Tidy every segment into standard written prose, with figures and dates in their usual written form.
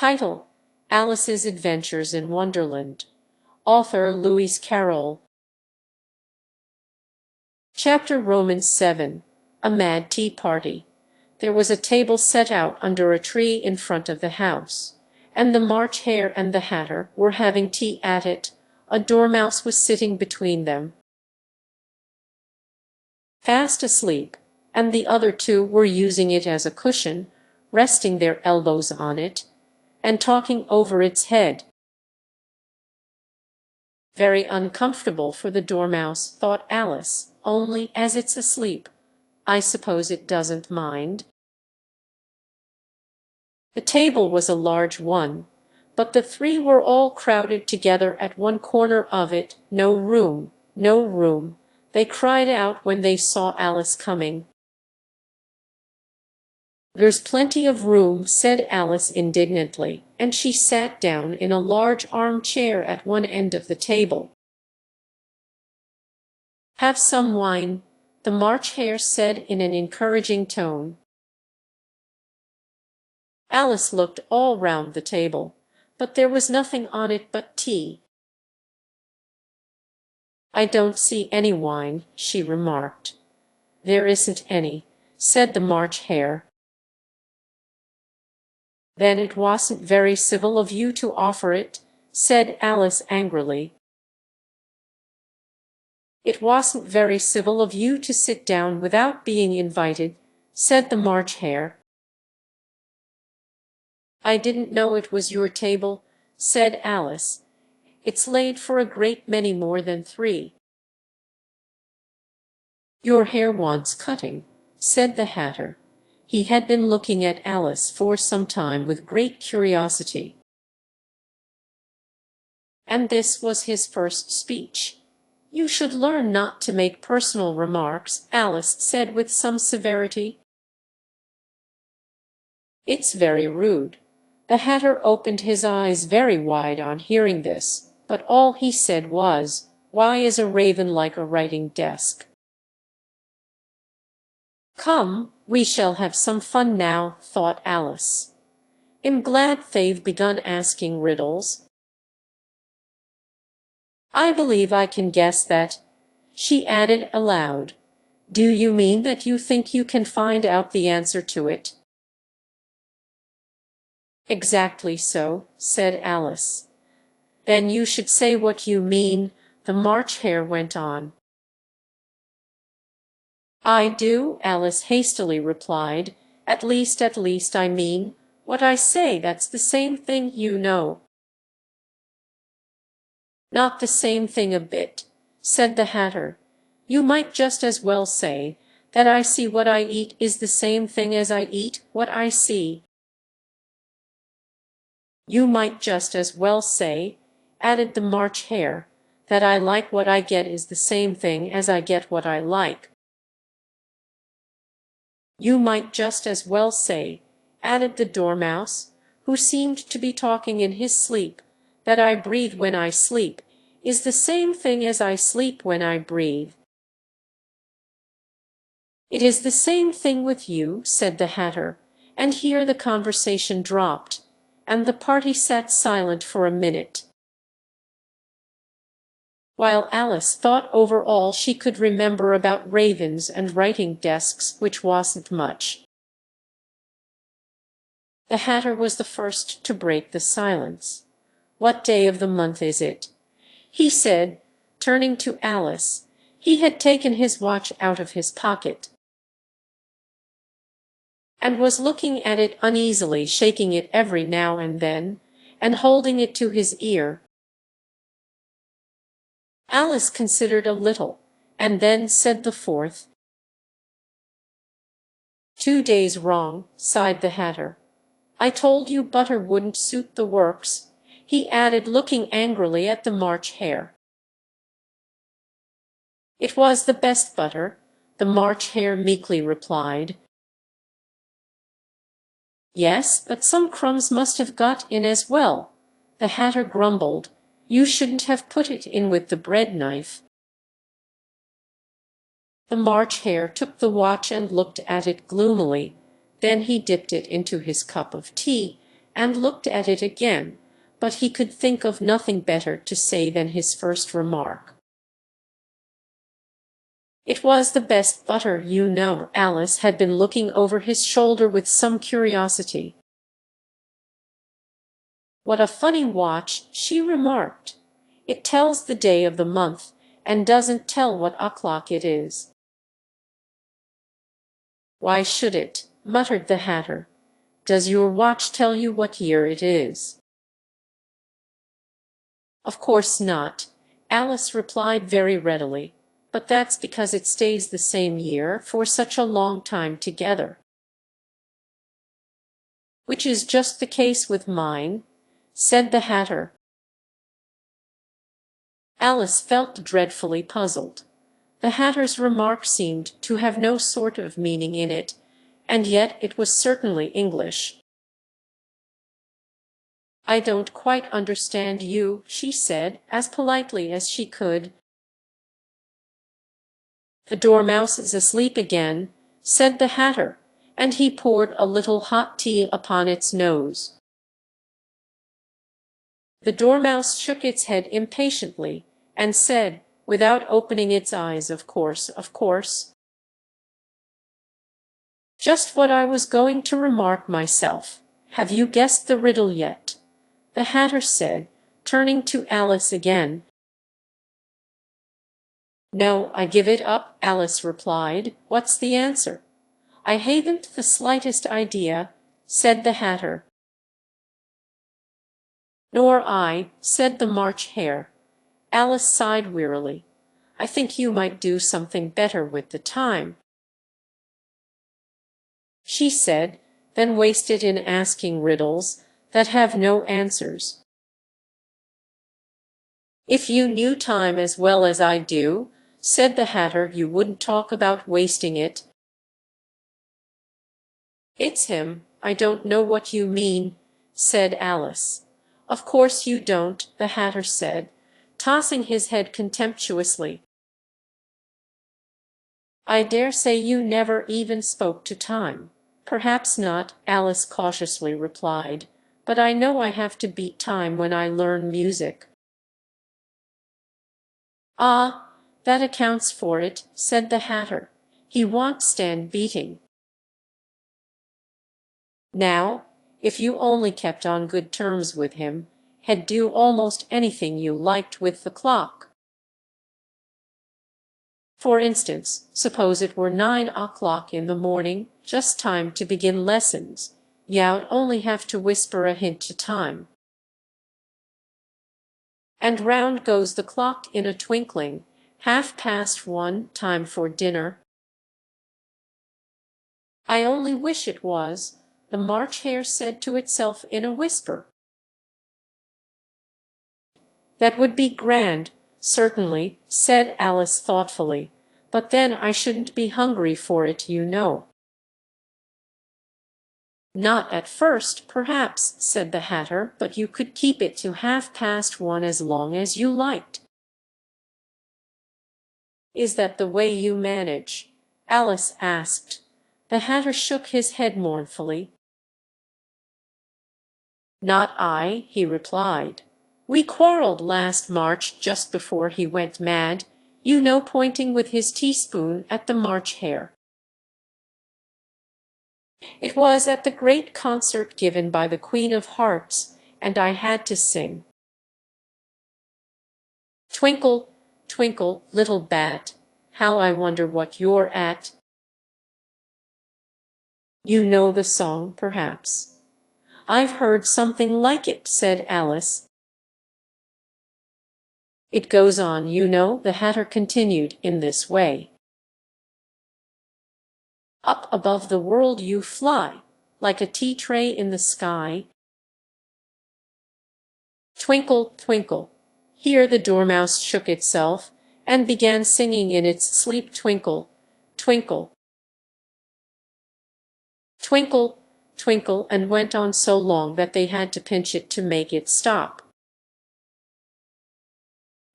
Title: Alice's Adventures in Wonderland. Author: Lewis Carroll. Chapter Romans 7. A Mad Tea Party. There was a table set out under a tree in front of the house, and the March Hare and the Hatter were having tea at it. A dormouse was sitting between them, fast asleep, and the other two were using it as a cushion, resting their elbows on it, and talking over its head. Very uncomfortable for the dormouse, thought Alice, only as it's asleep, I suppose it doesn't mind. The table was a large one, but the three were all crowded together at one corner of it. No room, no room, they cried out when they saw Alice coming. There's plenty of room, said Alice indignantly, and she sat down in a large armchair at one end of the table. Have some wine, the March Hare said in an encouraging tone. Alice looked all round the table, but there was nothing on it but tea. I don't see any wine, she remarked. There isn't any, said the March Hare. Then it wasn't very civil of you to offer it, said Alice angrily. It wasn't very civil of you to sit down without being invited, said the March Hare. I didn't know it was your table, said Alice. It's laid for a great many more than three. Your hair wants cutting, said the Hatter. He had been looking at Alice for some time with great curiosity. And this was his first speech. You should learn not to make personal remarks, Alice said with some severity. It's very rude. The Hatter opened his eyes very wide on hearing this, but all he said was, Why is a raven like a writing desk? Come, we shall have some fun now, thought Alice. I'm glad they've begun asking riddles. I believe I can guess that, she added aloud. Do you mean that you think you can find out the answer to it? Exactly so, said Alice. Then you should say what you mean, the March Hare went on. I do, Alice hastily replied. At least I mean what I say. That's the same thing, you know. Not the same thing a bit, said the Hatter. You might just as well say that I see what I eat is the same thing as I eat what I see. You might just as well say, added the March Hare, that I like what I get is the same thing as I get what I like. You might just as well say, added the Dormouse, who seemed to be talking in his sleep, that I breathe when I sleep is the same thing as I sleep when I breathe. It is the same thing with you, said the Hatter, and here the conversation dropped, and the party sat silent for a minute, while Alice thought over all she could remember about ravens and writing desks, which wasn't much. The Hatter was the first to break the silence. What day of the month is it? He said, turning to Alice. He had taken his watch out of his pocket and was looking at it uneasily, shaking it every now and then, and holding it to his ear. Alice considered a little, and then said the fourth. 2 days wrong, sighed the Hatter. I told you butter wouldn't suit the works, he added, looking angrily at the March Hare. It was the best butter, the March Hare meekly replied. Yes, but some crumbs must have got in as well, the Hatter grumbled. You shouldn't have put it in with the bread knife. The March Hare took the watch and looked at it gloomily. Then he dipped it into his cup of tea and looked at it again, but he could think of nothing better to say than his first remark. "It was the best butter, you know." Alice had been looking over his shoulder with some curiosity. "What a funny watch," she remarked. "It tells the day of the month, and doesn't tell what o'clock it is." "Why should it?" muttered the Hatter. "Does your watch tell you what year it is?" "Of course not," Alice replied very readily, "but that's because it stays the same year for such a long time together." "Which is just the case with mine," said the Hatter. Alice felt dreadfully puzzled. The Hatter's remark seemed to have no sort of meaning in it, and yet it was certainly English. "I don't quite understand you," she said, as politely as she could. "The Dormouse is asleep again," said the Hatter, and he poured a little hot tea upon its nose. The Dormouse shook its head impatiently, and said, without opening its eyes, "Of course, of course." "Just what I was going to remark myself. Have you guessed the riddle yet?" the Hatter said, turning to Alice again. "No, I give it up," Alice replied. "What's the answer?" "I haven't the slightest idea," said the Hatter. "Nor I," said the March Hare. Alice sighed wearily. "I think you might do something better with the time," she said, "than waste it in asking riddles that have no answers." "If you knew time as well as I do," said the Hatter, "you wouldn't talk about wasting it." "It's him. I don't know what you mean," said Alice. "Of course you don't," the Hatter said, tossing his head contemptuously. "I dare say you never even spoke to time." "Perhaps not," Alice cautiously replied, "but I know I have to beat time when I learn music." "Ah, that accounts for it," said the Hatter. "He won't stand beating. Now, if you only kept on good terms with him, he'd do almost anything you liked with the clock. For instance, suppose it were 9 o'clock in the morning, just time to begin lessons. You'd only have to whisper a hint to time, and round goes the clock in a twinkling. 1:30, time for dinner." "I only wish it was," the March Hare said to itself in a whisper. "That would be grand, certainly," said Alice thoughtfully, "but then I shouldn't be hungry for it, you know." "Not at first, perhaps," said the Hatter, "but you could keep it to 1:30 as long as you liked." "Is that the way you manage?" Alice asked. The Hatter shook his head mournfully. "Not I," he replied. "We quarrelled last March just before he went mad, you know, pointing with his teaspoon at the March Hare. It was at the great concert given by the Queen of Hearts, and I had to sing 'Twinkle, twinkle, little bat, how I wonder what you're at.' You know the song, perhaps." "I've heard something like it," said Alice. "It goes on, you know," the Hatter continued, "in this way. Up above the world you fly, like a tea-tray in the sky. Twinkle, twinkle." Here the Dormouse shook itself, and began singing in its sleep, "Twinkle, twinkle, twinkle, twinkle," and went on so long that they had to pinch it to make it stop.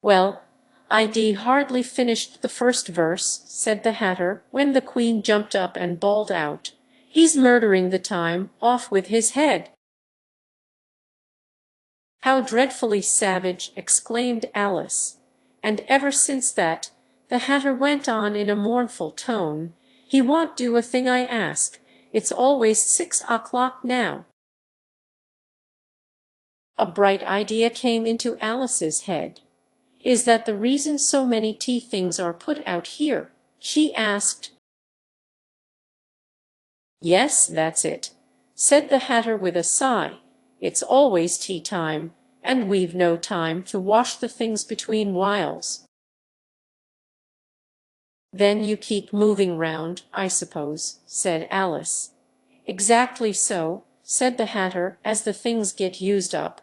"Well, I'd hardly finished the first verse," said the Hatter, when the Queen jumped up and bawled out, "He's murdering the time, off with his head!" "How dreadfully savage!" exclaimed Alice. "And ever since that," the Hatter went on in a mournful tone, "he won't do a thing I ask. It's always 6 o'clock now." A bright idea came into Alice's head. "Is that the reason so many tea things are put out here?" she asked. "Yes, that's it," said the Hatter with a sigh. "It's always tea time, and we've no time to wash the things between whiles." "Then you keep moving round, I suppose," said Alice. "Exactly so," said the Hatter, "as the things get used up."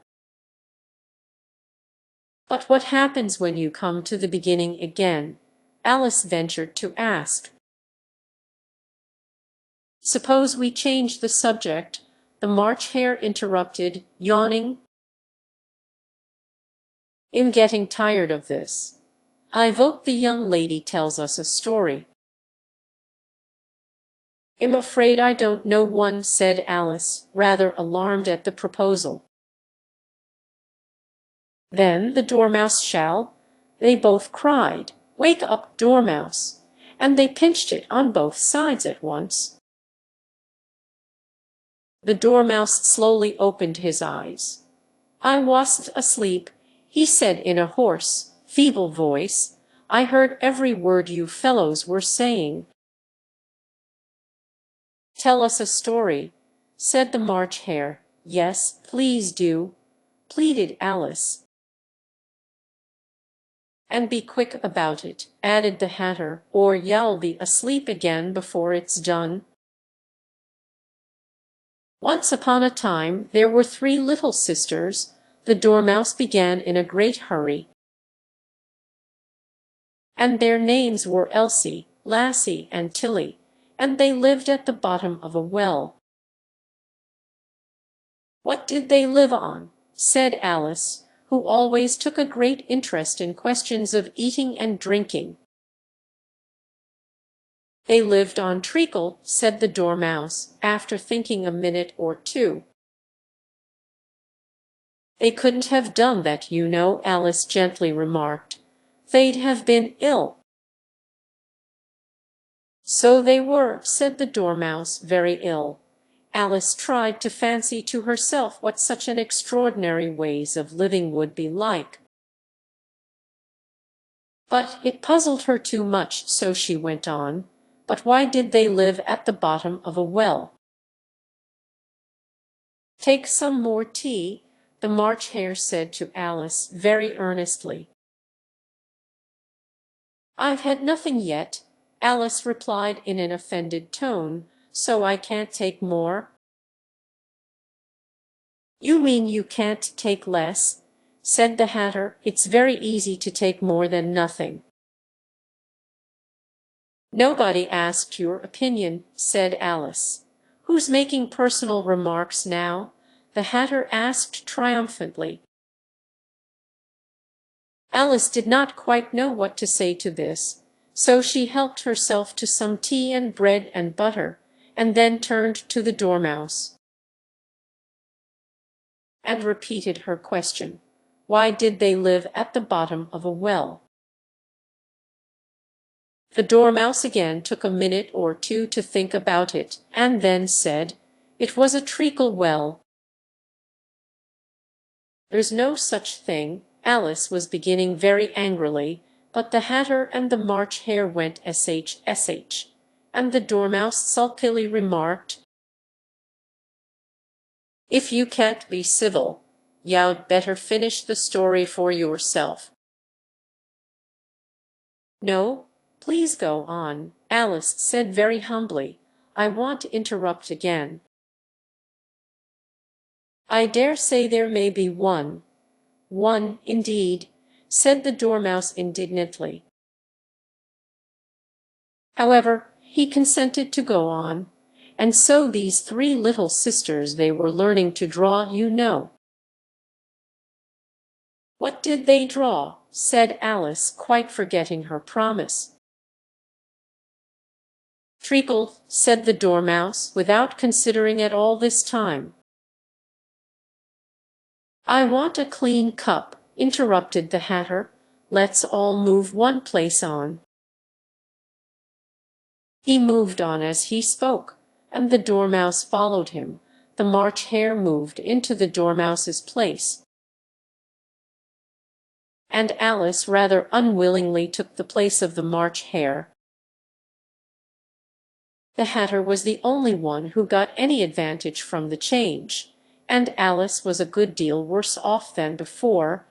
"But what happens when you come to the beginning again?" Alice ventured to ask. "Suppose we change the subject," the March Hare interrupted, yawning. "I'm getting tired of this. I vote the young lady tells us a story." "I'm afraid I don't know one," said Alice, rather alarmed at the proposal. "Then the Dormouse shall," they both cried. "Wake up, Dormouse!" And they pinched it on both sides at once. The Dormouse slowly opened his eyes. "I wasn't asleep," he said in a hoarse, feeble voice. "I heard every word you fellows were saying." "Tell us a story," said the March Hare. "Yes, please do," pleaded Alice. "And be quick about it," added the Hatter, "or you'll be asleep again before it's done." "Once upon a time there were 3 little sisters," the Dormouse began in a great hurry. "And their names were Elsie, Lassie, and Tilly, and they lived at the bottom of a well." "What did they live on?" said Alice, who always took a great interest in questions of eating and drinking. "They lived on treacle," said the Dormouse, after thinking a minute or two. "They couldn't have done that, you know," Alice gently remarked. "They'd have been ill." "So they were," said the Dormouse, "very ill." Alice tried to fancy to herself what such an extraordinary ways of living would be like. But it puzzled her too much, so she went on, "But why did they live at the bottom of a well?" "Take some more tea," the March Hare said to Alice very earnestly. "I've had nothing yet," Alice replied in an offended tone, "so I can't take more." "You mean you can't take less," said the Hatter. "It's very easy to take more than nothing." "Nobody asked your opinion," said Alice. "Who's making personal remarks now?" the Hatter asked triumphantly. Alice did not quite know what to say to this, so she helped herself to some tea and bread and butter, and then turned to the Dormouse and repeated her question. Why did they live at the bottom of a well? The Dormouse again took a minute or two to think about it, and then said, "It was a treacle well." "There's no such thing," Alice was beginning very angrily, but the Hatter and the March Hare went sh, and the Dormouse sulkily remarked, "If you can't be civil, you'd better finish the story for yourself." "No, please go on," Alice said very humbly. "I won't interrupt again." "I dare say there may be one." "One, indeed," said the Dormouse indignantly. However, he consented to go on. "And so these 3 little sisters, they were learning to draw, you know." "What did they draw?" said Alice, quite forgetting her promise. "Treacle," said the Dormouse, without considering at all this time. "I want a clean cup," interrupted the Hatter. "Let's all move one place on." He moved on as he spoke, and the Dormouse followed him. The March Hare moved into the Dormouse's place, and Alice rather unwillingly took the place of the March Hare. The Hatter was the only one who got any advantage from the change, and Alice was a good deal worse off than before,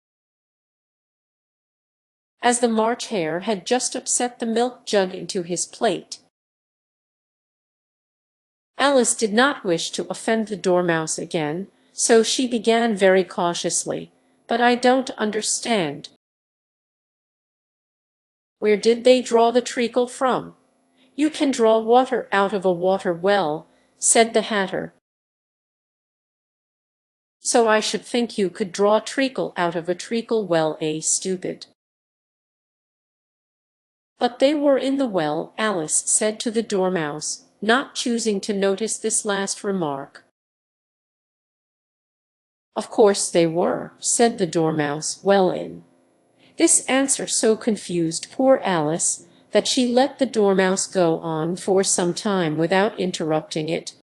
as the March Hare had just upset the milk jug into his plate. Alice did not wish to offend the Dormouse again, so she began very cautiously, "But I don't understand. Where did they draw the treacle from?" "You can draw water out of a water well," said the Hatter. "So I should think you could draw treacle out of a treacle well, stupid." "But they were in the well," Alice said to the Dormouse, not choosing to notice this last remark. "Of course they were," said the Dormouse. "Well in." This answer so confused poor Alice that she let the Dormouse go on for some time without interrupting it.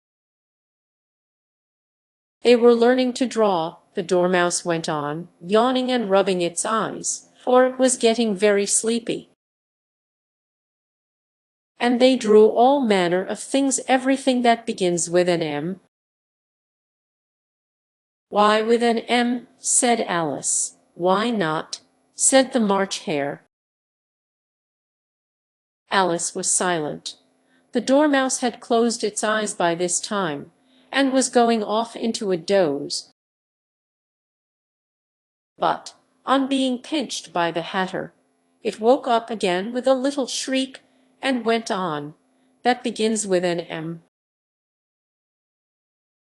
"They were learning to draw," the Dormouse went on, yawning and rubbing its eyes, for it was getting very sleepy. "And they drew all manner of things, everything that begins with an M." "Why with an M?" said Alice. "Why not?" said the March Hare. Alice was silent. The Dormouse had closed its eyes by this time, and was going off into a doze. But, on being pinched by the Hatter, it woke up again with a little shriek, and went on, "That begins with an M.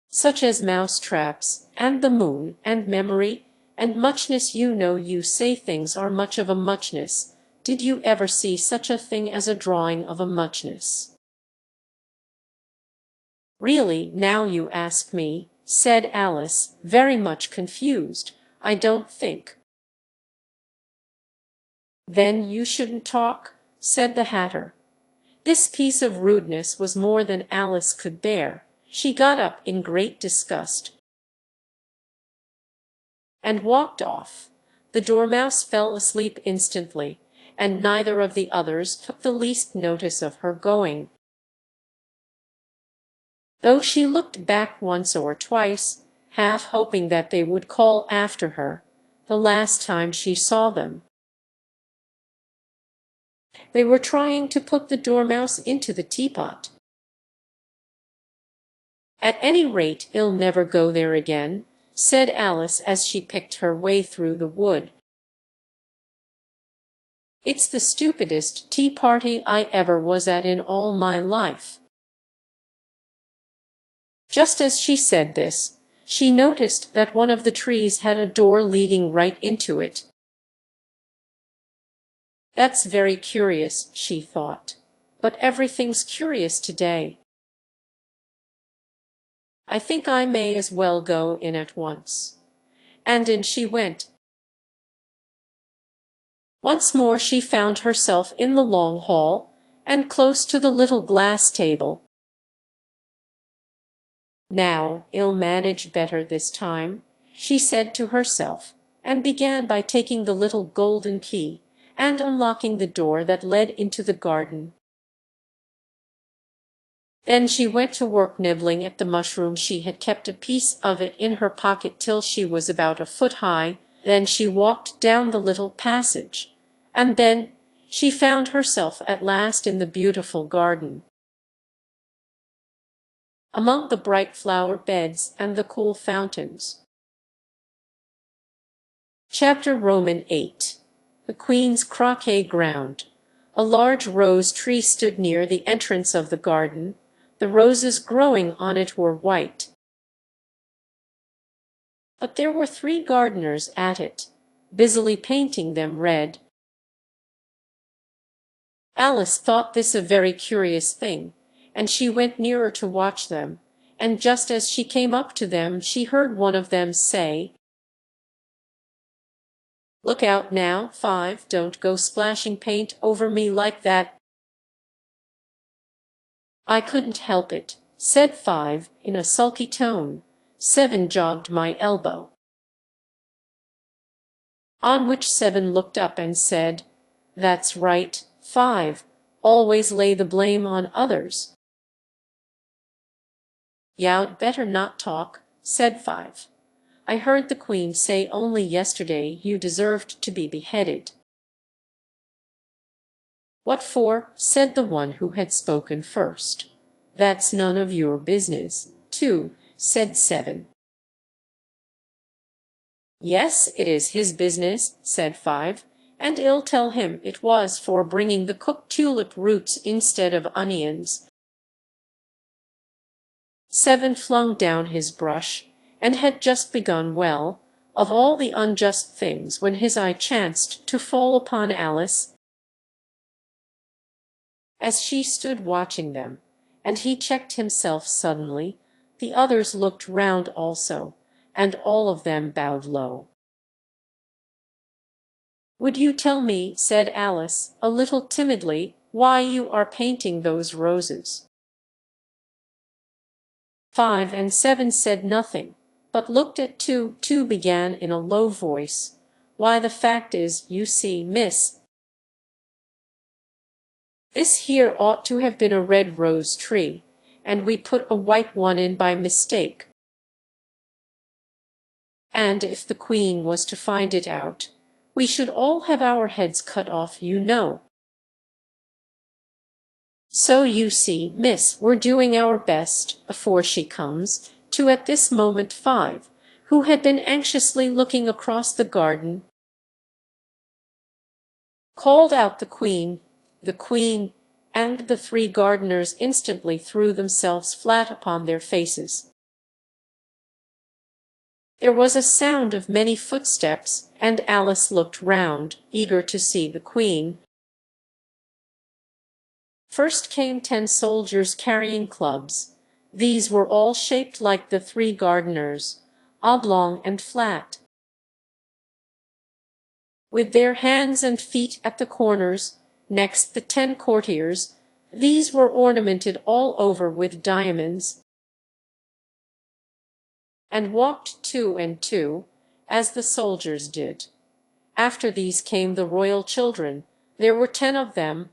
Such as mouse-traps, and the moon, and memory, and muchness. You know you say things are much of a muchness. Did you ever see such a thing as a drawing of a muchness?" "Really, now you ask me," said Alice, very much confused, "I don't think." "Then you shouldn't talk," said the Hatter. This piece of rudeness was more than Alice could bear. She got up in great disgust and walked off. The Dormouse fell asleep instantly, and neither of the others took the least notice of her going, though she looked back once or twice, half hoping that they would call after her, the last time she saw them. They were trying to put the Dormouse into the teapot. "At any rate, he'll never go there again," said Alice as she picked her way through the wood. "It's the stupidest tea party I ever was at in all my life." Just as she said this, she noticed that one of the trees had a door leading right into it. "That's very curious," she thought, "but everything's curious today. I think I may as well go in at once." And in she went. Once more she found herself in the long hall, and close to the little glass table. "Now I'll manage better this time," she said to herself, and began by taking the little golden key, and unlocking the door that led into the garden. Then she went to work nibbling at the mushroom. She had kept a piece of it in her pocket till she was about a foot high. Then she walked down the little passage, and then she found herself at last in the beautiful garden, among the bright flower beds and the cool fountains. Chapter VIII. The Queen's Croquet Ground. A large rose tree stood near the entrance of the garden. The roses growing on it were white, but there were 3 gardeners at it, busily painting them red. Alice thought this a very curious thing, and she went nearer to watch them, and just as she came up to them she heard one of them say, Look out now, 5, don't go splashing paint over me like that. I couldn't help it, said 5 in a sulky tone. 7 jogged my elbow. On which 7 looked up and said, "That's right, 5, always lay the blame on others." "You'd better not talk," said 5. "I heard the Queen say only yesterday you deserved to be beheaded." "What for?" said the one who had spoken first. "That's none of your business, too," said 7. "Yes, it is his business," said 5, "and I'll tell him it was for bringing the cooked tulip roots instead of onions." 7 flung down his brush, and had just begun well, of all the unjust things, when his eye chanced to fall upon Alice, as she stood watching them, and he checked himself suddenly. The others looked round also, and all of them bowed low. "Would you tell me," said Alice, a little timidly, "why you are painting those roses?" 5 and 7 said nothing, but looked at 2. 2 began in a low voice, "Why, the fact is, you see, miss, this here ought to have been a red rose tree, and we put a white one in by mistake. And if the Queen was to find it out, we should all have our heads cut off, you know. So you see, miss, we're doing our best, afore she comes, to." At this moment 5, who had been anxiously looking across the garden, called out, "The Queen! The Queen!" and the 3 gardeners instantly threw themselves flat upon their faces. There was a sound of many footsteps, and Alice looked round, eager to see the Queen. First came 10 soldiers carrying clubs. These were all shaped like the 3 gardeners, oblong and flat, with their hands and feet at the corners. Next the 10 courtiers. These were ornamented all over with diamonds, and walked 2 and 2, as the soldiers did. After these came the royal children. There were 10 of them,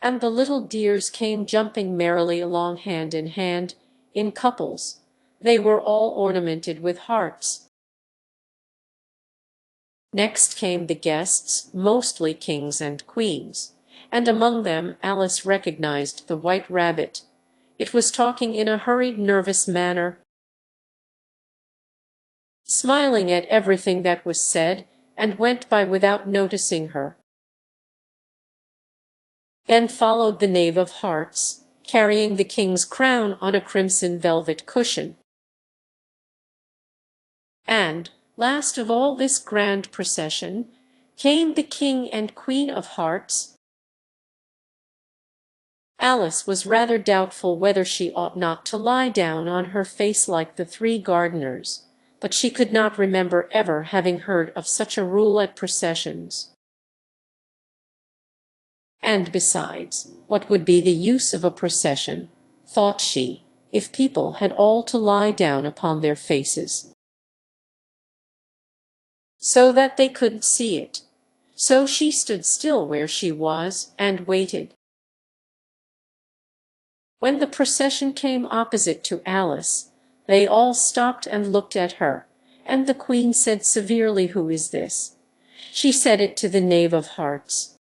and the little dears came jumping merrily along hand in hand, in couples. They were all ornamented with hearts. Next came the guests, mostly kings and queens, and among them Alice recognized the White Rabbit. It was talking in a hurried, nervous manner, smiling at everything that was said, and went by without noticing her. Then followed the Knave of Hearts, carrying the king's crown on a crimson velvet cushion. And, last of all this grand procession, came the King and Queen of Hearts. Alice was rather doubtful whether she ought not to lie down on her face like the 3 gardeners, but she could not remember ever having heard of such a rule at processions. And besides, what would be the use of a procession, thought she, if people had all to lie down upon their faces, so that they couldn't see it? So she stood still where she was, and waited. When the procession came opposite to Alice, they all stopped and looked at her, and the Queen said severely, "Who is this?" She said it to the Knave of Hearts,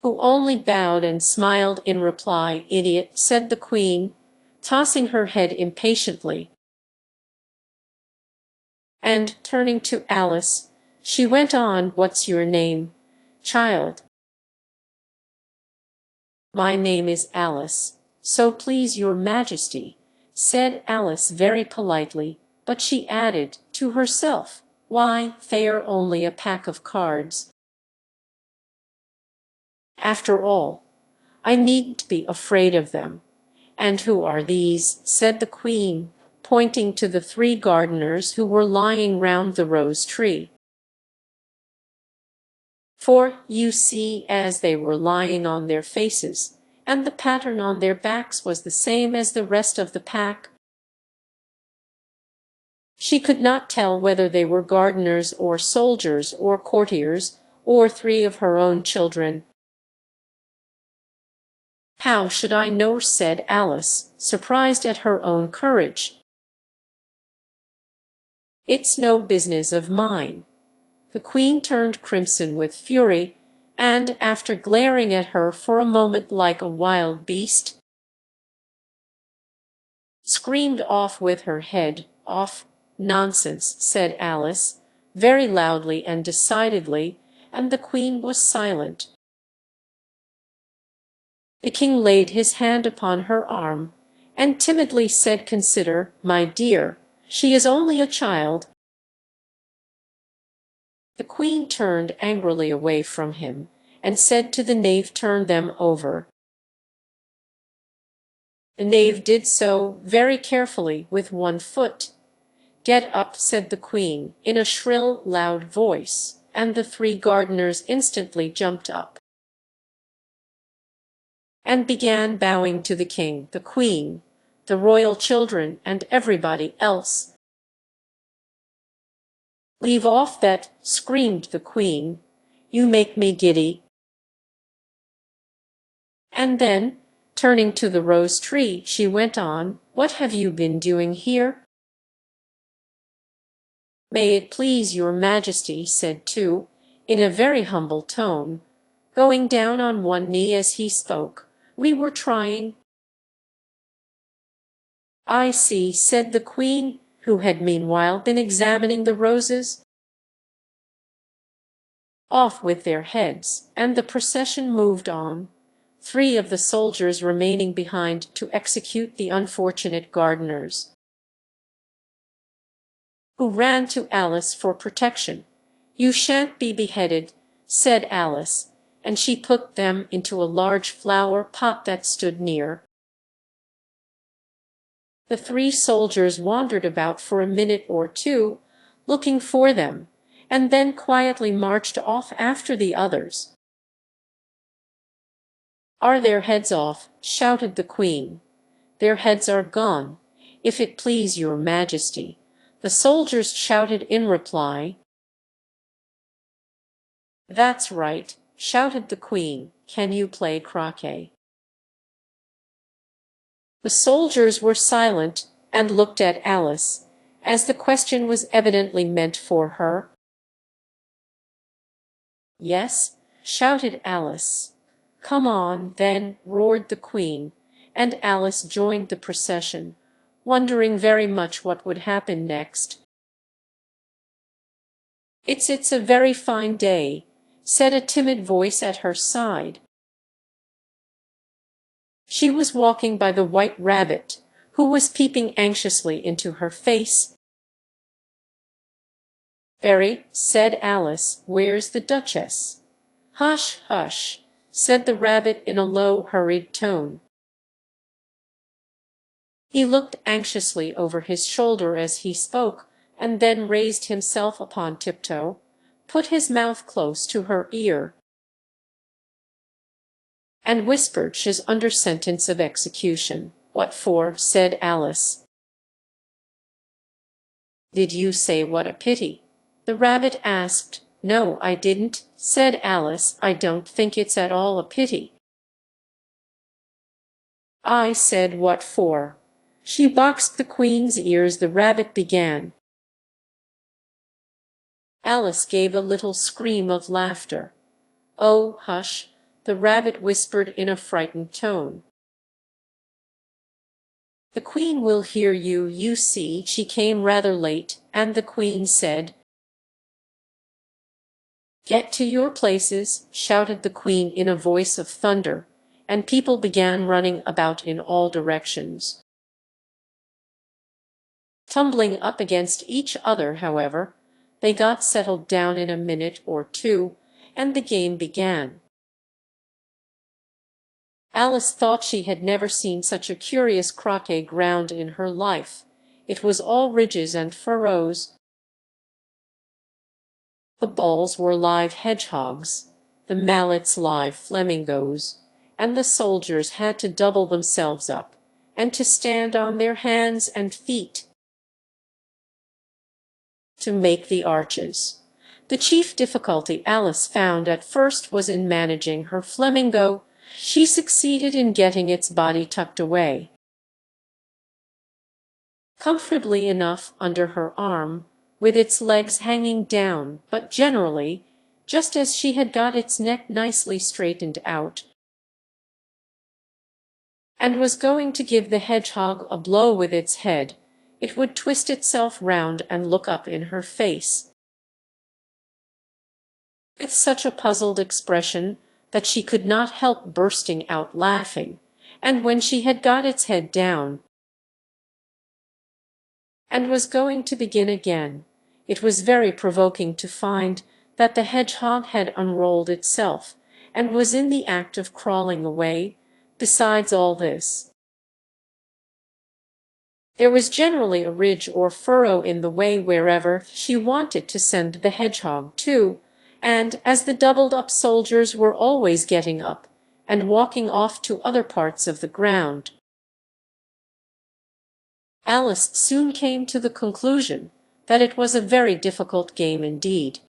who only bowed and smiled in reply. "Idiot," said the Queen, tossing her head impatiently. And, turning to Alice, she went on, "What's your name, child?" "My name is Alice, so please your Majesty," said Alice very politely, but she added, to herself, "Why, they are only a pack of cards. After all, I needn't be afraid of them." "And who are these?" said the Queen, pointing to the 3 gardeners who were lying round the rose tree. For, you see, as they were lying on their faces, and the pattern on their backs was the same as the rest of the pack, she could not tell whether they were gardeners or soldiers or courtiers or 3 of her own children. "How should I know?" said Alice, surprised at her own courage. "It's no business of mine." The Queen turned crimson with fury, and, after glaring at her for a moment like a wild beast, screamed off with her head off. "Nonsense," said Alice, very loudly and decidedly, and the Queen was silent. The King laid his hand upon her arm, and timidly said, "Consider, my dear, she is only a child." The Queen turned angrily away from him, and said to the knave, "Turn them over." The knave did so, very carefully, with 1 foot. "Get up," said the Queen, in a shrill, loud voice, and the 3 gardeners instantly jumped up and began bowing to the King, the Queen, the royal children, and everybody else. "Leave off that," screamed the Queen. "You make me giddy." And then, turning to the rose tree, she went on, "What have you been doing here?" "May it please your Majesty," said two, in a very humble tone, going down on one knee as he spoke, "we were trying—" "I see," said the Queen, who had meanwhile been examining the roses. Off with their heads, and the procession moved on, 3 of the soldiers remaining behind to execute the unfortunate gardeners, who ran to Alice for protection. "You shan't be beheaded," said Alice, and she put them into a large flower pot that stood near. The 3 soldiers wandered about for a minute or 2, looking for them, and then quietly marched off after the others. "Are their heads off?" shouted the Queen. "Their heads are gone, if it please your Majesty," the soldiers shouted in reply. "That's right," shouted the Queen. "Can you play croquet?" The soldiers were silent, and looked at Alice, as the question was evidently meant for her. "Yes," shouted Alice. "Come on, then," roared the Queen, and Alice joined the procession, wondering very much what would happen next. It's a very fine day," said a timid voice at her side. She was walking by the White Rabbit, who was peeping anxiously into her face. "Very," said Alice. "Where's the Duchess?" "Hush, hush," said the Rabbit in a low, hurried tone. He looked anxiously over his shoulder as he spoke, and then raised himself upon tiptoe, put his mouth close to her ear, and whispered, "She's under sentence of execution." "What for?" said Alice. "Did you say what a pity?" the Rabbit asked. "No, I didn't," said Alice. "I don't think it's at all a pity." "I said what for." "She boxed the Queen's ears," the Rabbit began. Alice gave a little scream of laughter. "Oh, hush," the Rabbit whispered in a frightened tone. "The Queen will hear you, you see." She came rather late, and the Queen said, "Get to your places," shouted the Queen in a voice of thunder, and people began running about in all directions, tumbling up against each other. However, they got settled down in a minute or 2, and the game began. Alice thought she had never seen such a curious croquet ground in her life. It was all ridges and furrows. The balls were live hedgehogs, the mallets live flamingos, and the soldiers had to double themselves up, and to stand on their hands and feet to make the arches. The chief difficulty Alice found at first was in managing her flamingo. She succeeded in getting its body tucked away comfortably enough under her arm, with its legs hanging down, but generally, just as she had got its neck nicely straightened out, and was going to give the hedgehog a blow with its head, it would twist itself round and look up in her face with such a puzzled expression that she could not help bursting out laughing, and when she had got its head down and was going to begin again, it was very provoking to find that the hedgehog had unrolled itself, and was in the act of crawling away. Besides all this, there was generally a ridge or furrow in the way wherever she wanted to send the hedgehog to, and as the doubled-up soldiers were always getting up and walking off to other parts of the ground, Alice soon came to the conclusion that it was a very difficult game indeed.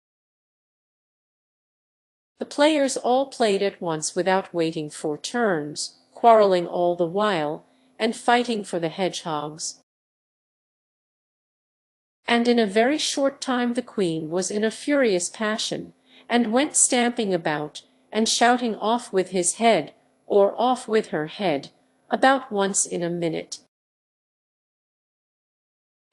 The players all played at once without waiting for turns, quarrelling all the while, and fighting for the hedgehogs. And in a very short time the queen was in a furious passion, and went stamping about, and shouting off with his head, or off with her head, about once in a minute.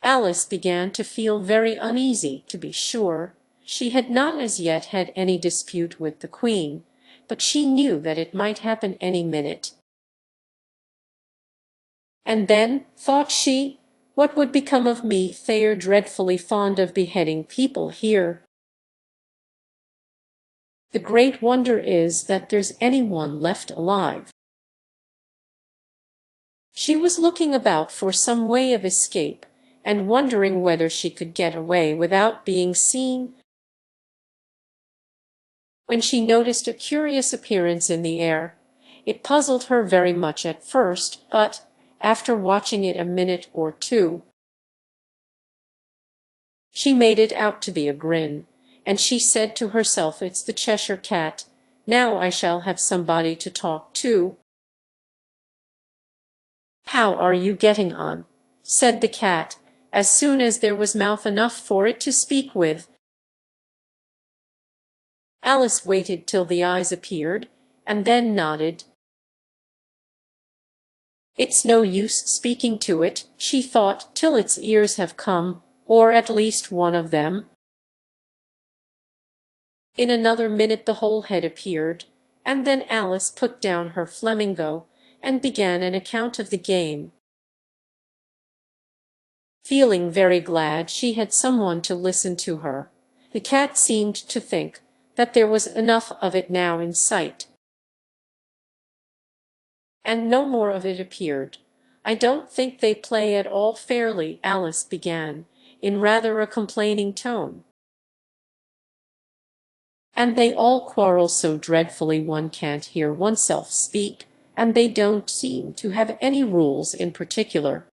Alice began to feel very uneasy, to be sure. She had not as yet had any dispute with the queen, but she knew that it might happen any minute. And then, thought she, what would become of me? They're dreadfully fond of beheading people here. The great wonder is that there's any one left alive. She was looking about for some way of escape, and wondering whether she could get away without being seen, when she noticed a curious appearance in the air. It puzzled her very much at first, but, after watching it a minute or two, she made it out to be a grin, and she said to herself, "It's the Cheshire Cat. Now I shall have somebody to talk to." "How are you getting on?" said the cat, as soon as there was mouth enough for it to speak with. Alice waited till the eyes appeared, and then nodded. "It's no use speaking to it," she thought, "till its ears have come, or at least one of them." In another minute the whole head appeared, and then Alice put down her flamingo, and began an account of the game, feeling very glad she had someone to listen to her. The cat seemed to think that there was enough of it now in sight, and no more of it appeared. "I don't think they play at all fairly," Alice began, in rather a complaining tone. "And they all quarrel so dreadfully one can't hear oneself speak, and they don't seem to have any rules in particular.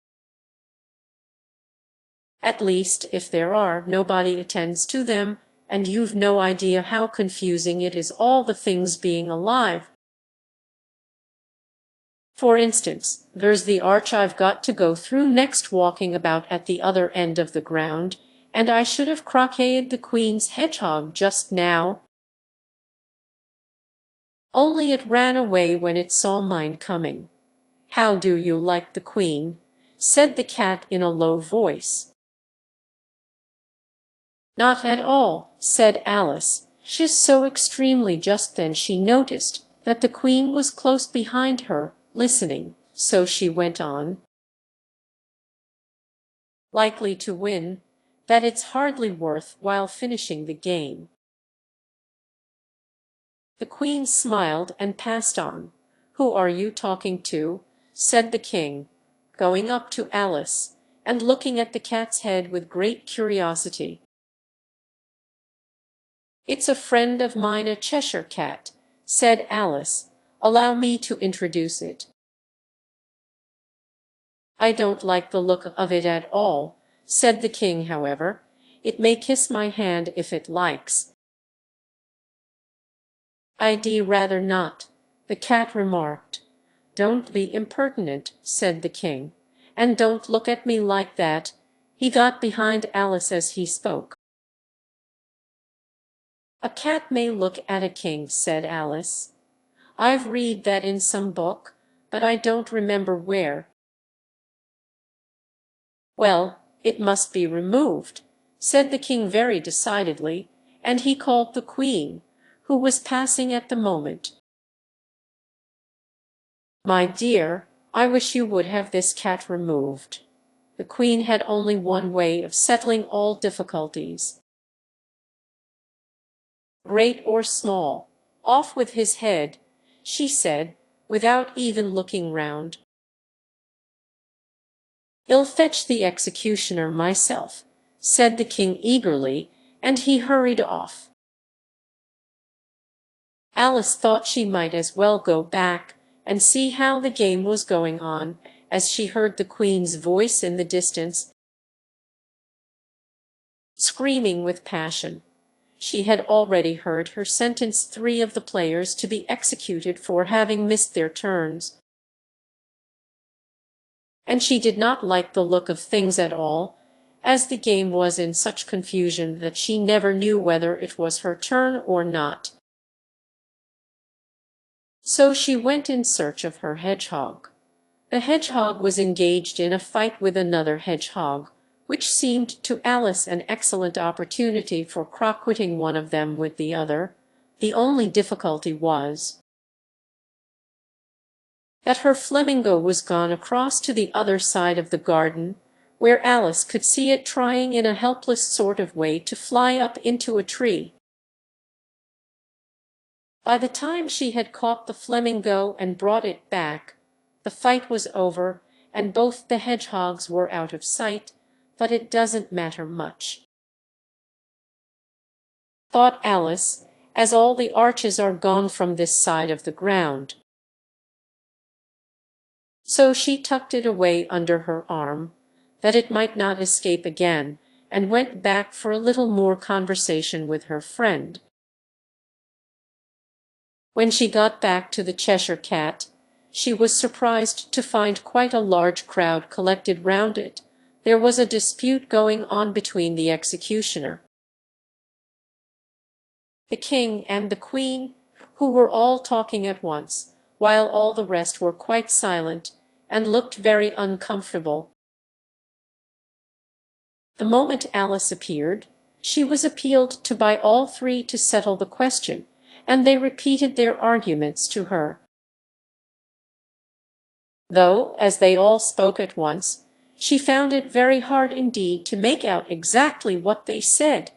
At least, if there are, nobody attends to them, and you've no idea how confusing it is, all the things being alive. For instance, there's the arch I've got to go through next, walking about at the other end of the ground, and I should have croqueted the queen's hedgehog just now, only it ran away when it saw mine coming." "How do you like the queen?" said the cat in a low voice. "Not at all," said Alice. "She's so extremely." Just then she noticed that the queen was close behind her, listening, so she went on, "Likely to win, that it's hardly worth while finishing the game." The queen smiled and passed on. "Who are you talking to?" said the king, going up to Alice, and looking at the cat's head with great curiosity. "It's a friend of mine, a Cheshire cat," said Alice. "Allow me to introduce it." "I don't like the look of it at all," said the king, however. "It may kiss my hand if it likes." "I'd rather not," the cat remarked. "Don't be impertinent," said the king, "and don't look at me like that." He got behind Alice as he spoke. "A cat may look at a king," said Alice. "I've read that in some book, but I don't remember where." "Well, it must be removed," said the king very decidedly, and he called the queen, who was passing at the moment. "My dear, I wish you would have this cat removed." The queen had only one way of settling all difficulties. "Great or small, off with his head," she said, without even looking round. "I'll fetch the executioner myself," said the king eagerly, and he hurried off. Alice thought she might as well go back and see how the game was going on, as she heard the queen's voice in the distance, screaming with passion. She had already heard her sentence 3 of the players to be executed for having missed their turns, and she did not like the look of things at all, as the game was in such confusion that she never knew whether it was her turn or not. So she went in search of her hedgehog. The hedgehog was engaged in a fight with another hedgehog, which seemed to Alice an excellent opportunity for croqueting one of them with the other. The only difficulty was that her flamingo was gone across to the other side of the garden, where Alice could see it trying in a helpless sort of way to fly up into a tree. By the time she had caught the flamingo and brought it back, the fight was over, and both the hedgehogs were out of sight, but it doesn't matter much, thought Alice, as all the arches are gone from this side of the ground. So she tucked it away under her arm, that it might not escape again, and went back for a little more conversation with her friend. When she got back to the Cheshire Cat, she was surprised to find quite a large crowd collected round it. There was a dispute going on between the executioner, the king, and the queen, who were all talking at once, while all the rest were quite silent, and looked very uncomfortable. The moment Alice appeared, she was appealed to by all 3 to settle the question, and they repeated their arguments to her. Though, as they all spoke at once, she found it very hard indeed to make out exactly what they said.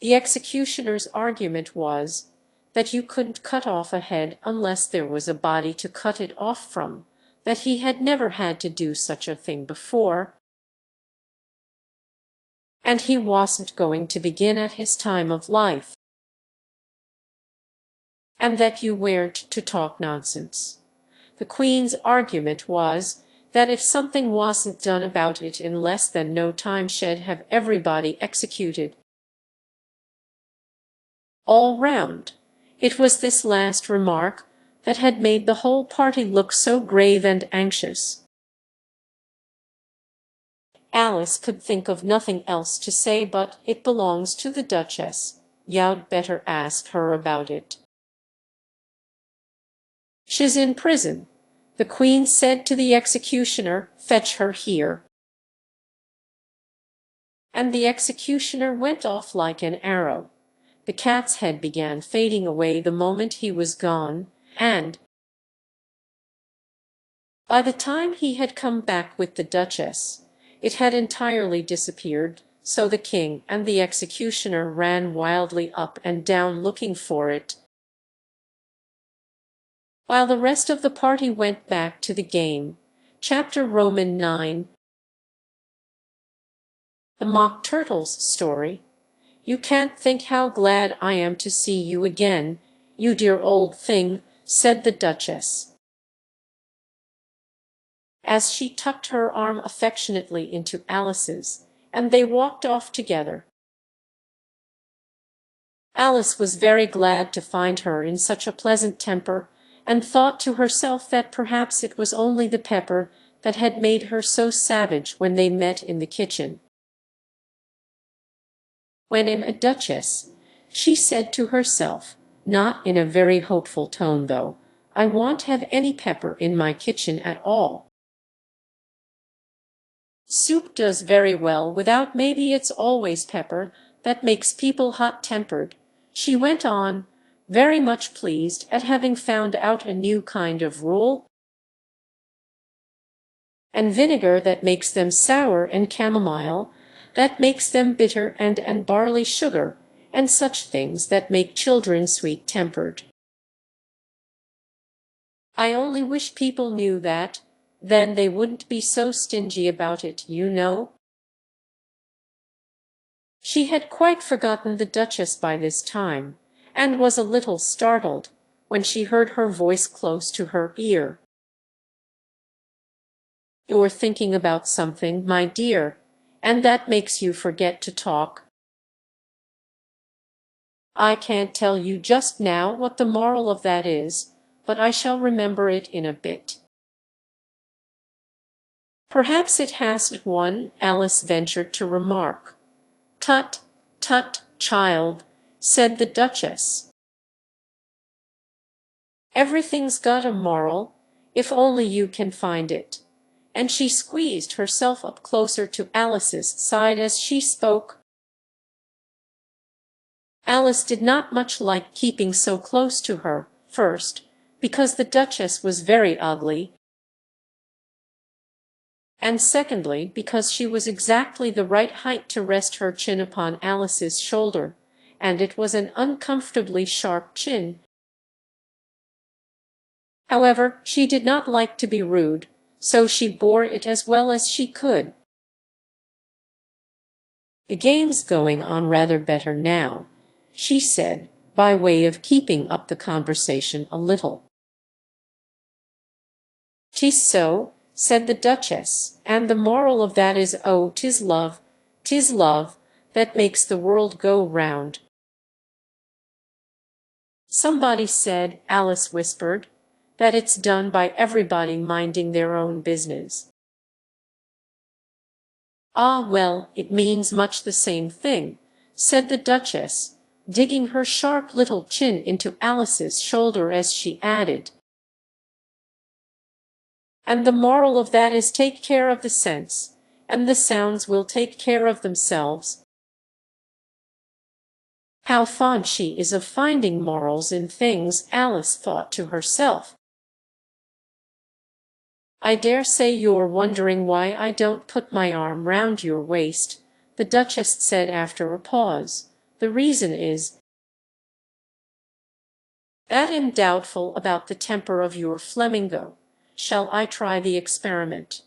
The executioner's argument was that you couldn't cut off a head unless there was a body to cut it off from, that he had never had to do such a thing before, and he wasn't going to begin at his time of life, and that you weren't to talk nonsense. The queen's argument was that if something wasn't done about it in less than no time, she'd have everybody executed all round. It was this last remark that had made the whole party look so grave and anxious. Alice could think of nothing else to say but, "It belongs to the Duchess. You'd better ask her about it. She's in prison." The queen said to the executioner, "Fetch her here." And the executioner went off like an arrow. The cat's head began fading away the moment he was gone, and by the time he had come back with the Duchess, it had entirely disappeared, so the king and the executioner ran wildly up and down looking for it, while the rest of the party went back to the game. Chapter Roman 9. The Mock Turtle's Story. You can't think how glad I am to see you again, you dear old thing, said the Duchess, as she tucked her arm affectionately into Alice's, and they walked off together. Alice was very glad to find her in such a pleasant temper, and thought to herself that perhaps it was only the pepper that had made her so savage when they met in the kitchen. When I'm a duchess, she said to herself, not in a very hopeful tone though, I won't have any pepper in my kitchen at all. Soup does very well without, maybe it's always pepper that makes people hot-tempered, she went on, very much pleased at having found out a new kind of rule. And vinegar that makes them sour, and chamomile that makes them bitter, and barley sugar, and such things that make children sweet-tempered. I only wish people knew that, then they wouldn't be so stingy about it, you know. She had quite forgotten the Duchess by this time, and was a little startled when she heard her voice close to her ear. You're thinking about something, my dear, and that makes you forget to talk. I can't tell you just now what the moral of that is, but I shall remember it in a bit. Perhaps it hasn't one, Alice ventured to remark. Tut, tut, child, said the Duchess. Everything's got a moral, if only you can find it. And she squeezed herself up closer to Alice's side as she spoke. Alice did not much like keeping so close to her, first, because the Duchess was very ugly, and secondly, because she was exactly the right height to rest her chin upon Alice's shoulder, and it was an uncomfortably sharp chin. However, she did not like to be rude, so she bore it as well as she could. The game's going on rather better now, she said, by way of keeping up the conversation a little. "'Tis so," said the Duchess, "and the moral of that is, oh, 'tis love that makes the world go round." "Somebody said," Alice whispered, "that it's done by everybody minding their own business." "Ah, well, it means much the same thing," said the Duchess, digging her sharp little chin into Alice's shoulder as she added, "And the moral of that is, take care of the sense, and the sounds will take care of themselves." How fond she is of finding morals in things, Alice thought to herself. "I dare say you're wondering why I don't put my arm round your waist," the Duchess said after a pause. "The reason is that I'm doubtful about the temper of your flamingo. Shall I try the experiment?"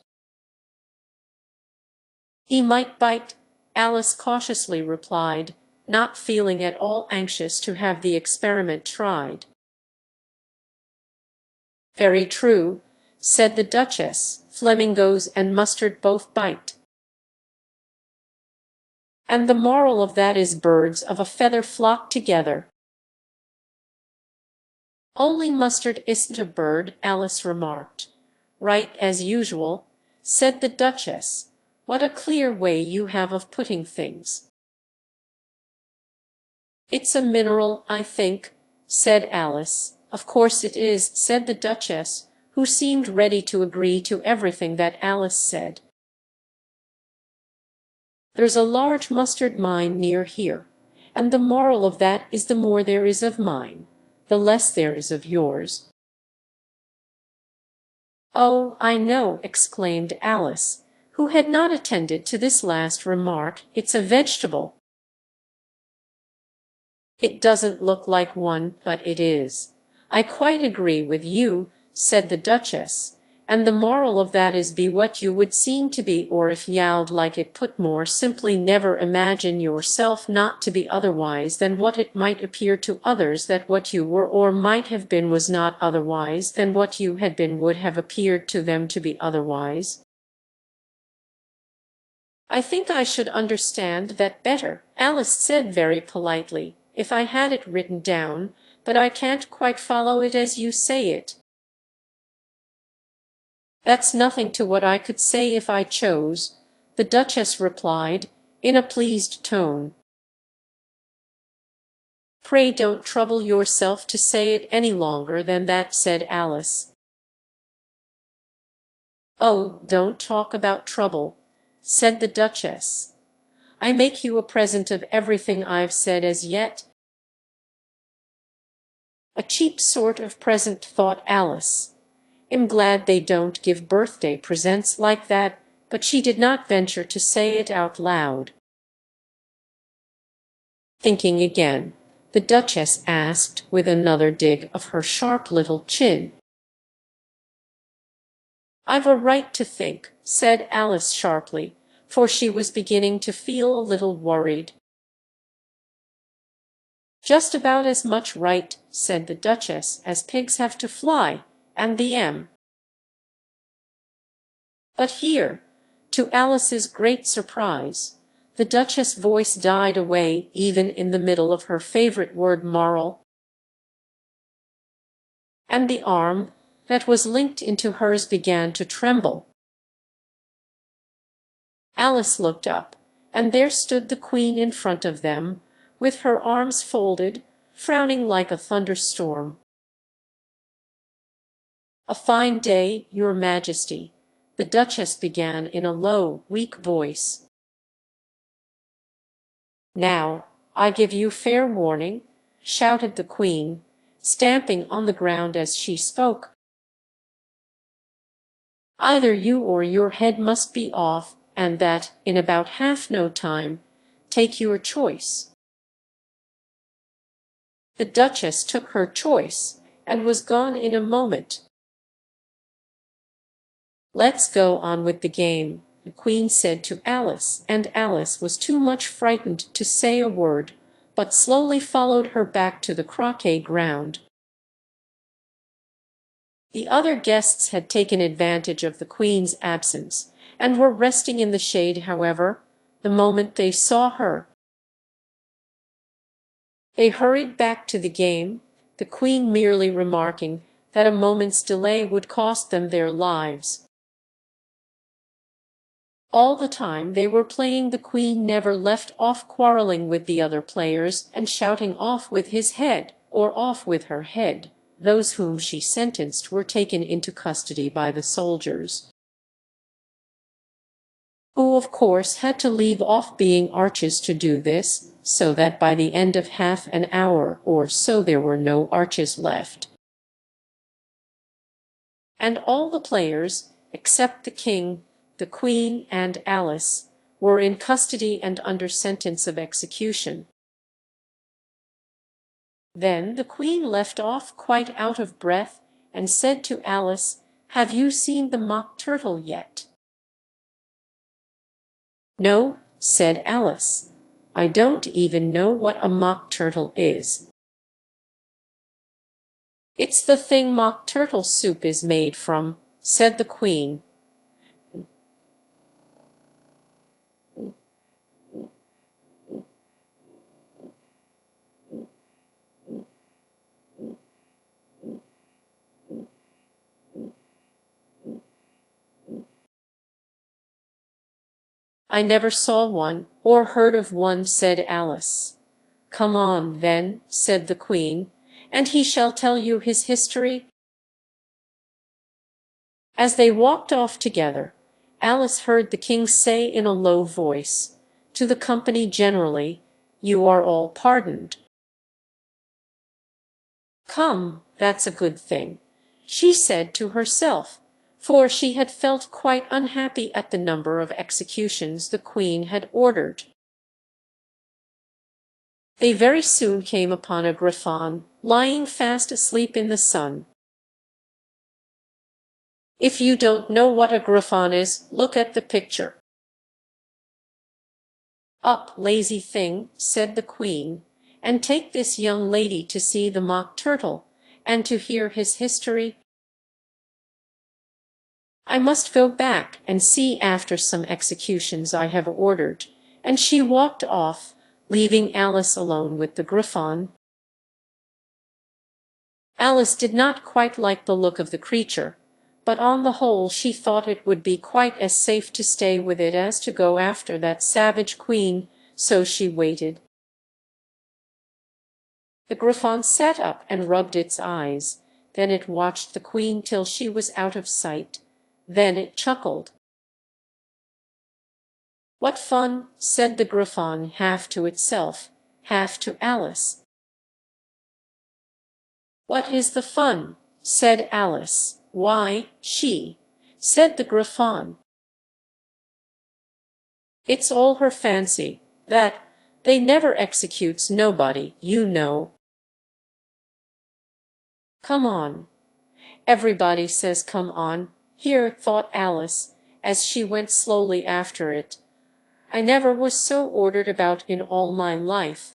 "He might bite," Alice cautiously replied, not feeling at all anxious to have the experiment tried. "Very true," said the Duchess. "Flamingos and mustard both bite. And the moral of that is, birds of a feather flock together." "Only mustard isn't a bird," Alice remarked. "Right, as usual," said the Duchess. "What a clear way you have of putting things." "It's a mineral, I think," said Alice. "Of course it is," said the Duchess, who seemed ready to agree to everything that Alice said. "There's a large mustard mine near here, and the moral of that is, the more there is of mine, the less there is of yours." "Oh, I know," exclaimed Alice, who had not attended to this last remark. "It's a vegetable." "It doesn't look like one, but it is. I quite agree with you," said the Duchess, And the moral of that is be what you would seem to be, or if yowled like it put more simply, never imagine yourself not to be otherwise than what it might appear to others that what you were or might have been was not otherwise than what you had been would have appeared to them to be otherwise. I think I should understand that better, Alice said very politely, if I had it written down, but I can't quite follow it as you say it. That's nothing to what I could say if I chose, the Duchess replied, in a pleased tone. Pray don't trouble yourself to say it any longer than that, said Alice. Oh, don't talk about trouble, said the Duchess. I make you a present of everything I've said as yet. A cheap sort of present, thought Alice. I'm glad they don't give birthday presents like that, but she did not venture to say it out loud. Thinking again, the Duchess asked with another dig of her sharp little chin. I've a right to think, said Alice sharply, for she was beginning to feel a little worried. Just about as much right, said the Duchess, as pigs have to fly, and the M. But here, to Alice's great surprise, the Duchess' voice died away even in the middle of her favorite word moral, and the arm that was linked into hers began to tremble. Alice looked up, and there stood the Queen in front of them, with her arms folded, frowning like a thunderstorm. A fine day, Your Majesty, the Duchess began in a low, weak voice. Now, I give you fair warning, shouted the Queen, stamping on the ground as she spoke. Either you or your head must be off, and that in about half no time. Take your choice. The Duchess took her choice, and was gone in a moment. Let's go on with the game, the Queen said to Alice, and Alice was too much frightened to say a word, but slowly followed her back to the croquet ground. The other guests had taken advantage of the Queen's absence, and were resting in the shade, however, the moment they saw her. They hurried back to the game, the Queen merely remarking that a moment's delay would cost them their lives. All the time they were playing, the Queen never left off quarreling with the other players and shouting off with his head, or off with her head. Those whom she sentenced were taken into custody by the soldiers, who of course had to leave off being arches to do this, so that by the end of half an hour or so there were no arches left. And all the players, except the King, the Queen, and Alice, were in custody and under sentence of execution. Then the Queen left off quite out of breath, and said to Alice, "Have you seen the Mock Turtle yet?" "No," said Alice. "I don't even know what a Mock Turtle is." "It's the thing Mock Turtle soup is made from," said the Queen. "I never saw one, or heard of one," said Alice. "Come on, then," said the Queen, "and he shall tell you his history." As they walked off together, Alice heard the King say in a low voice, to the company generally, "You are all pardoned." "Come, that's a good thing," she said to herself, for she had felt quite unhappy at the number of executions the Queen had ordered. They very soon came upon a Griffon lying fast asleep in the sun. If you don't know what a griffon is, look at the picture. Up, lazy thing, said the queen, and take this young lady to see the mock turtle, and to hear his history. I must go back and see after some executions I have ordered, and she walked off, leaving Alice alone with the griffon. Alice did not quite like the look of the creature, but on the whole she thought it would be quite as safe to stay with it as to go after that savage queen, so she waited. The griffon sat up and rubbed its eyes, then it watched the queen till she was out of sight, then it chuckled. "What fun!" said the griffon, half to itself, half to Alice. "What is the fun?" said Alice. "Why, said the griffon. "It's all her fancy, that they never executes nobody, you know." "Come on." Everybody says come on, here, thought Alice, as she went slowly after it. I never was so ordered about in all my life.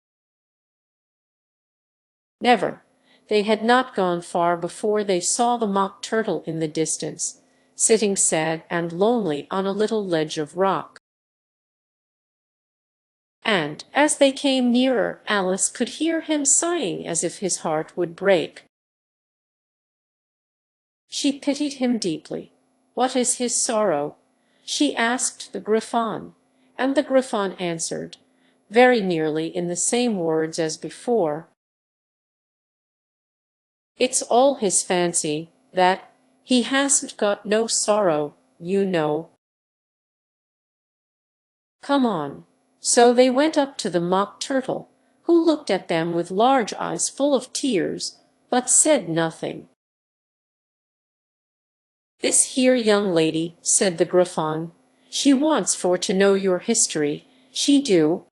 Never. They had not gone far before they saw the mock turtle in the distance, sitting sad and lonely on a little ledge of rock. And, as they came nearer, Alice could hear him sighing as if his heart would break. She pitied him deeply. "What is his sorrow?" she asked the griffon, and the griffon answered, very nearly in the same words as before, "It's all his fancy, that he hasn't got no sorrow, you know." "Come on." So they went up to the mock turtle, who looked at them with large eyes full of tears, but said nothing. "This here young lady," said the griffon, "she wants for to know your history, she do."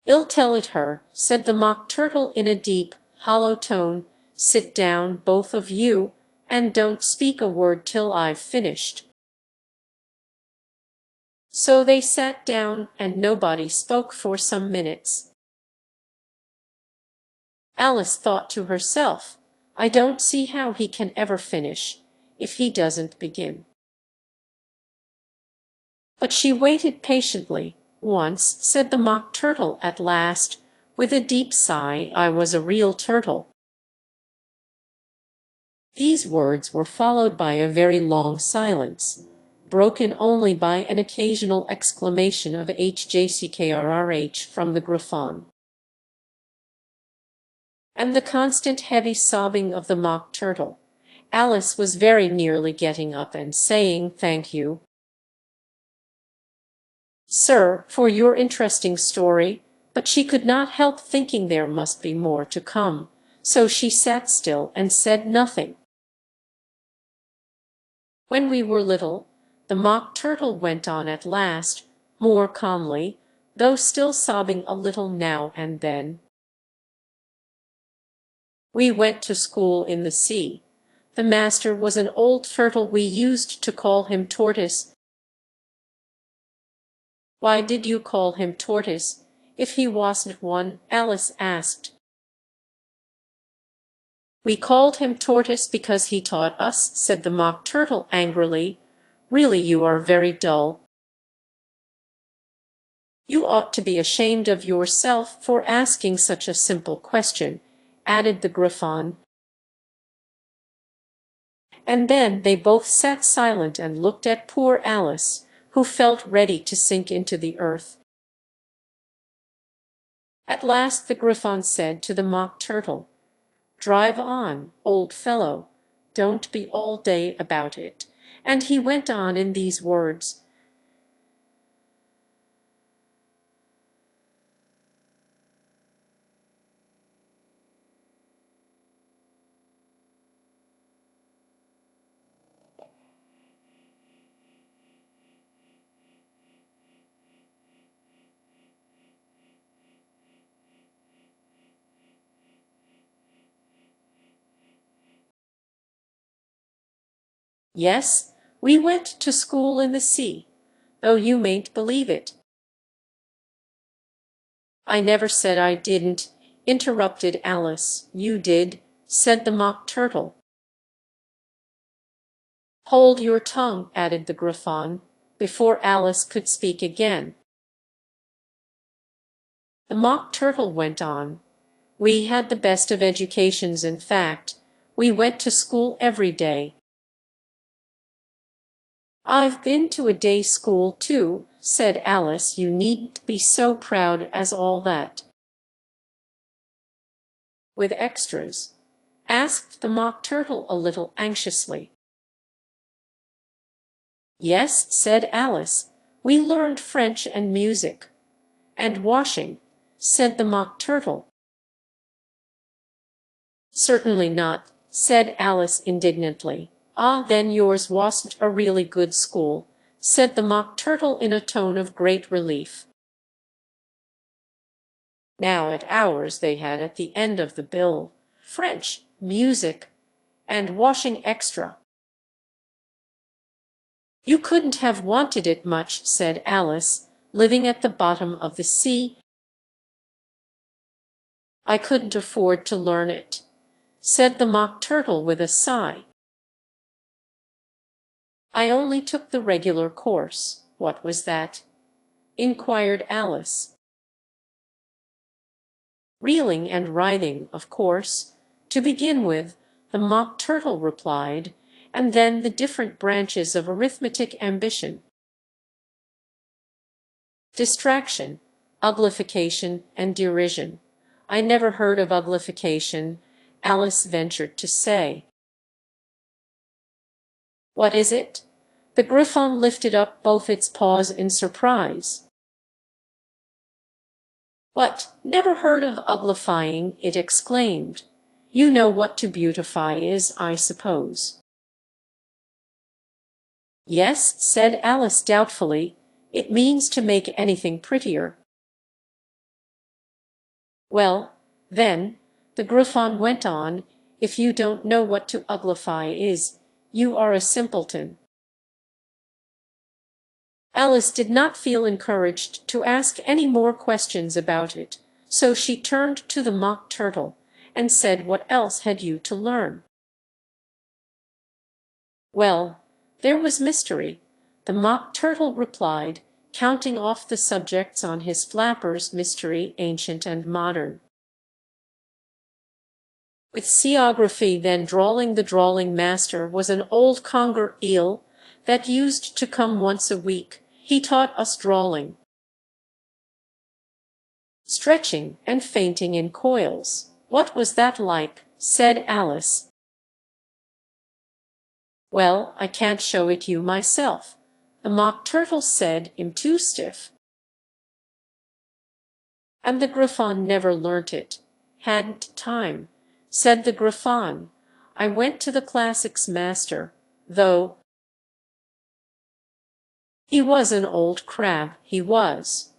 "I'll tell it her," said the mock turtle in a deep, hollow tone. "Sit down, both of you, and don't speak a word till I've finished." So they sat down, and nobody spoke for some minutes. Alice thought to herself, "I don't see how he can ever finish, if he doesn't begin." But she waited patiently. "Once," said the mock turtle at last, with a deep sigh, "I was a real turtle." These words were followed by a very long silence, broken only by an occasional exclamation of "HJCKRRH" from the griffon, and the constant heavy sobbing of the mock turtle. Alice was very nearly getting up and saying, "Thank you, sir, for your interesting story," but she could not help thinking there must be more to come, so she sat still and said nothing. "When we were little," the mock turtle went on at last, more calmly, though still sobbing a little now and then, "we went to school in the sea. The master was an old turtle. We used to call him Tortoise." "Why did you call him Tortoise, if he wasn't one?" Alice asked. "We called him Tortoise because he taught us," said the mock turtle angrily. "Really, you are very dull. You ought to be ashamed of yourself for asking such a simple question," added the griffon. And then they both sat silent and looked at poor Alice, who felt ready to sink into the earth. At last the griffon said to the mock turtle, "Drive on, old fellow, don't be all day about it." And he went on in these words, Yes, we went to school in the sea, though you mayn't believe it. I never said I didn't, interrupted Alice. You did, said the Mock Turtle. Hold your tongue, added the Griffon, before Alice could speak again. The Mock Turtle went on. We had the best of educations, in fact. We went to school every day. I've been to a day school too, said Alice. You needn't be so proud as all that. With extras? Asked the Mock Turtle a little anxiously. Yes, said Alice. We learned French and music. And washing, said the Mock Turtle. Certainly not, said Alice indignantly. Ah, then yours wasn't a really good school, said the Mock Turtle in a tone of great relief. Now at ours they had at the end of the bill French, music, and washing extra. You couldn't have wanted it much, said Alice, living at the bottom of the sea. I couldn't afford to learn it, said the Mock Turtle with a sigh. I only took the regular course. What was that? Inquired Alice. Reeling and writhing, of course, to begin with, the Mock Turtle replied, and then the different branches of arithmetic ambition. Distraction, uglification, and derision. I never heard of uglification, Alice ventured to say. What is it? The Griffon lifted up both its paws in surprise. What, never heard of uglifying? It exclaimed. You know what to beautify is, I suppose. Yes, said Alice doubtfully. It means to make anything prettier. Well, then, the Griffon went on, if you don't know what to uglify is, you are a simpleton. Alice did not feel encouraged to ask any more questions about it, so she turned to the Mock Turtle and said, what else had you to learn? Well, there was mystery, the Mock Turtle replied, counting off the subjects on his flappers: mystery, ancient and modern. With seaography, then drawling. The drawling master was an old conger eel that used to come once a week. He taught us drawling, stretching, and fainting in coils. What was that like? Said Alice. Well, I can't show it you myself, the Mock Turtle said. I'm too stiff. And the Griffon never learnt it. Hadn't time, said the Griffon. I went to the classics master, though. He was an old crab, he was.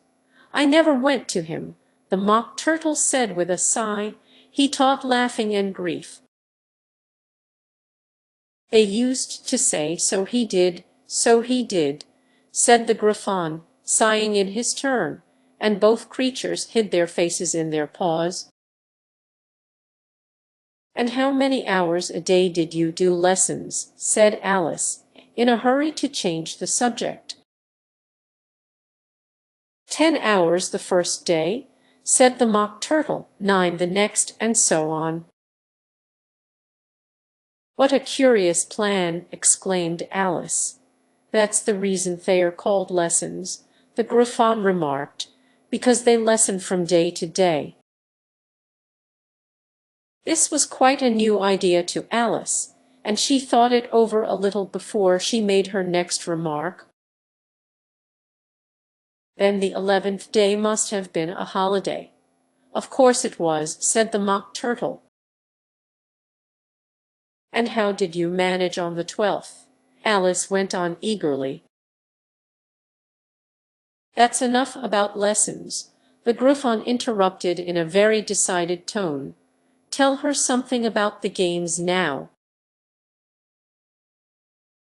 I never went to him, the Mock Turtle said with a sigh. He taught laughing and grief. They used to say, so he did, said the Griffon, sighing in his turn, and both creatures hid their faces in their paws. And how many hours a day did you do lessons? Said Alice, in a hurry to change the subject. 10 hours the first day, said the Mock Turtle, 9 the next, and so on. What a curious plan, exclaimed Alice. That's the reason they are called lessons, the Griffon remarked, because they lesson from day to day. This was quite a new idea to Alice, and she thought it over a little before she made her next remark. Then the 11th day must have been a holiday. Of course it was, said the Mock Turtle. And how did you manage on the 12th? Alice went on eagerly. That's enough about lessons, the Griffon interrupted in a very decided tone. Tell her something about the games now.